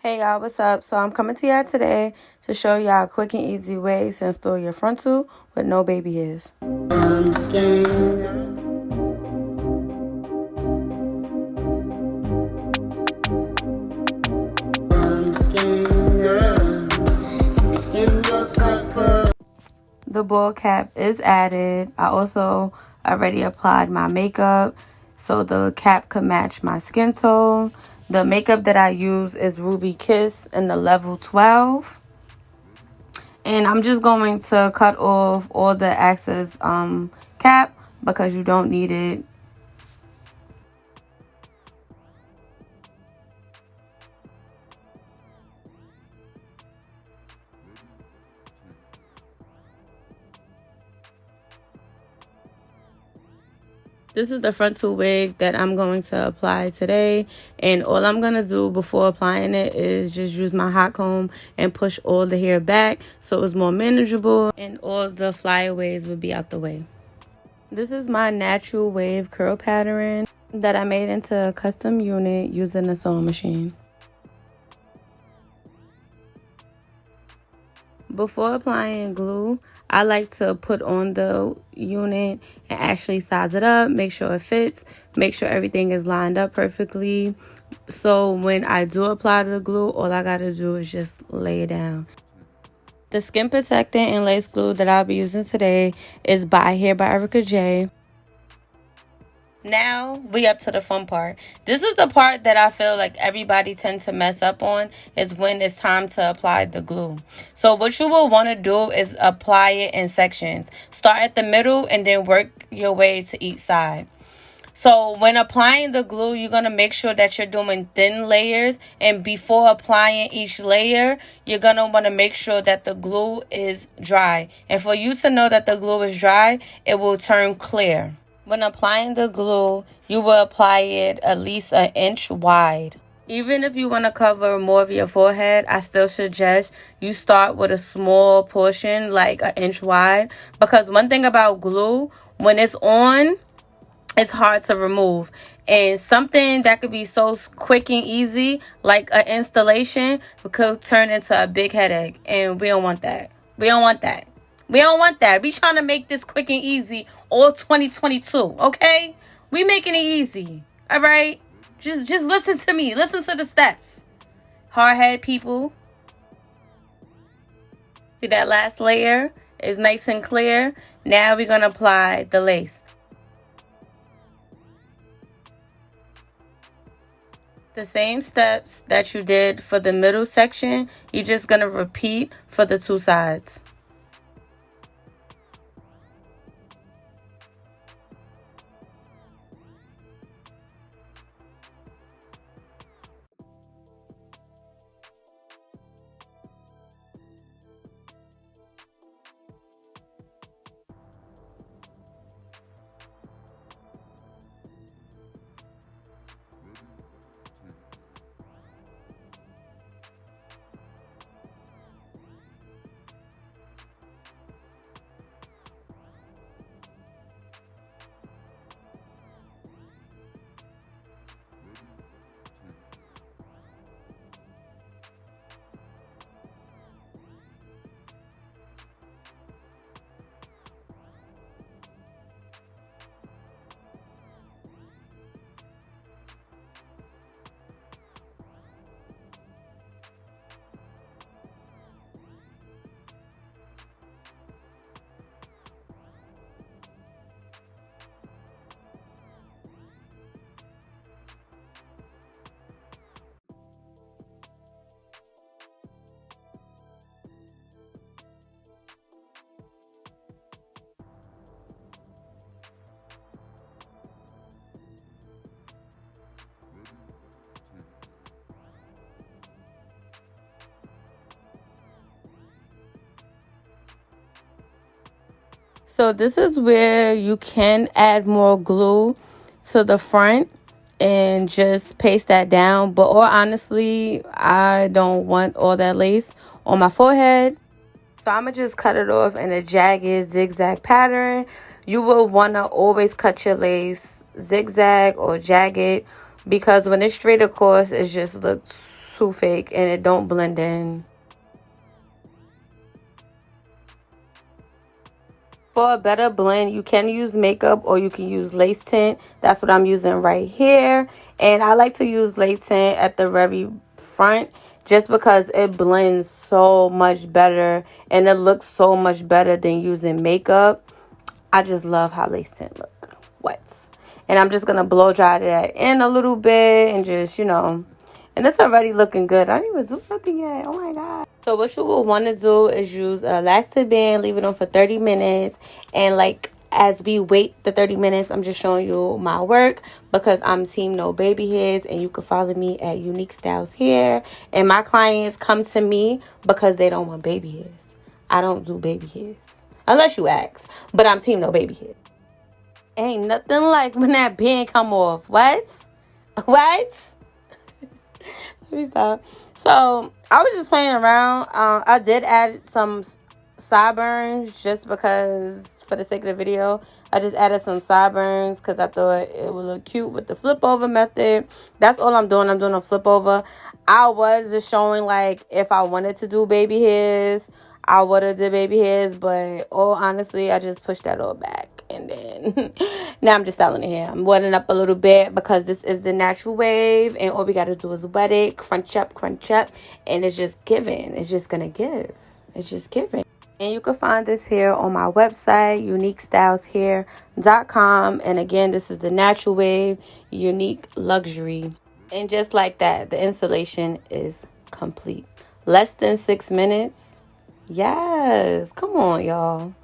Hey y'all, what's up? So I'm coming to y'all today to show y'all a quick and easy way to install your frontal with no baby hairs. The ball cap is added. I also already applied my makeup so the cap could match my skin tone. The makeup that I use is Ruby Kiss in the level 12. And I'm just going to cut off all the excess cap because you don't need it. This is the frontal wig that I'm going to apply today, and all I'm going to do before applying it is just use my hot comb and push all the hair back so it's more manageable and all the flyaways will be out the way. This is my natural wave curl pattern that I made into a custom unit using a sewing machine. Before applying glue, I like to put on the unit and actually size it up, make sure it fits, make sure everything is lined up perfectly. So when I do apply the glue, all I gotta do is just lay it down. The skin protectant and lace glue that I'll be using today is by Erica J. Now we up to the fun part. This is the part that I feel like everybody tends to mess up on, is when it's time to apply the glue. So what you will want to do is apply it in sections. Start at the middle and then work your way to each side. So when applying the glue, you're going to make sure that you're doing thin layers, and before applying each layer, you're going to want to make sure that the glue is dry. And for you to know that the glue is dry, it will turn clear. When applying the glue, you will apply it at least an inch wide. Even if you want to cover more of your forehead, I still suggest you start with a small portion, like an inch wide. Because one thing about glue, when it's on, it's hard to remove. And something that could be so quick and easy, like an installation, could turn into a big headache. And we don't want that. We don't want that. We don't want that. We trying to make this quick and easy all 2022, okay? We making it easy, all right? Just listen to me. Listen to the steps. Hard-head people. See that last layer is nice and clear. Now we're going to apply the lace. The same steps that you did for the middle section, you're just going to repeat for the two sides. So this is where you can add more glue to the front and just paste that down. But all honestly, I don't want all that lace on my forehead. So I'm going to just cut it off in a jagged zigzag pattern. You will want to always cut your lace zigzag or jagged, because when it's straight across, it just looks too fake and it don't blend in. For a better blend, you can use makeup or you can use lace tint. That's what I'm using right here. And I like to use lace tint at the very front just because it blends so much better and it looks so much better than using makeup. I just love how lace tint look. What? And I'm just going to blow dry that in a little bit and just, and it's already looking good. I didn't even do nothing yet. Oh my God. So what you will want to do is use an elastic band, leave it on for 30 minutes. And as we wait the 30 minutes, I'm just showing you my work because I'm team no baby hairs. And you can follow me at Unique Styles Hair. And my clients come to me because they don't want baby hairs. I don't do baby hairs. Unless you ask. But I'm team no baby hairs. Ain't nothing like when that band come off. What? What? Let me stop. So I was just playing around. I did add some sideburns just because, for the sake of the video, I just added some sideburns because I thought it would look cute with the flip over method. That's all I'm doing. I'm doing a flip over. I was just showing if I wanted to do baby hairs, I would have did baby hairs, but all honestly, I just pushed that all back. And then now I'm just styling it here. I'm wetting up a little bit because this is the natural wave. And all we got to do is wet it, crunch up. And it's just giving. It's just going to give. It's just giving. And you can find this hair on my website, uniquestyleshair.com. And again, this is the natural wave, unique luxury. And just like that, the installation is complete. Less than 6 minutes. Yes. Come on, y'all.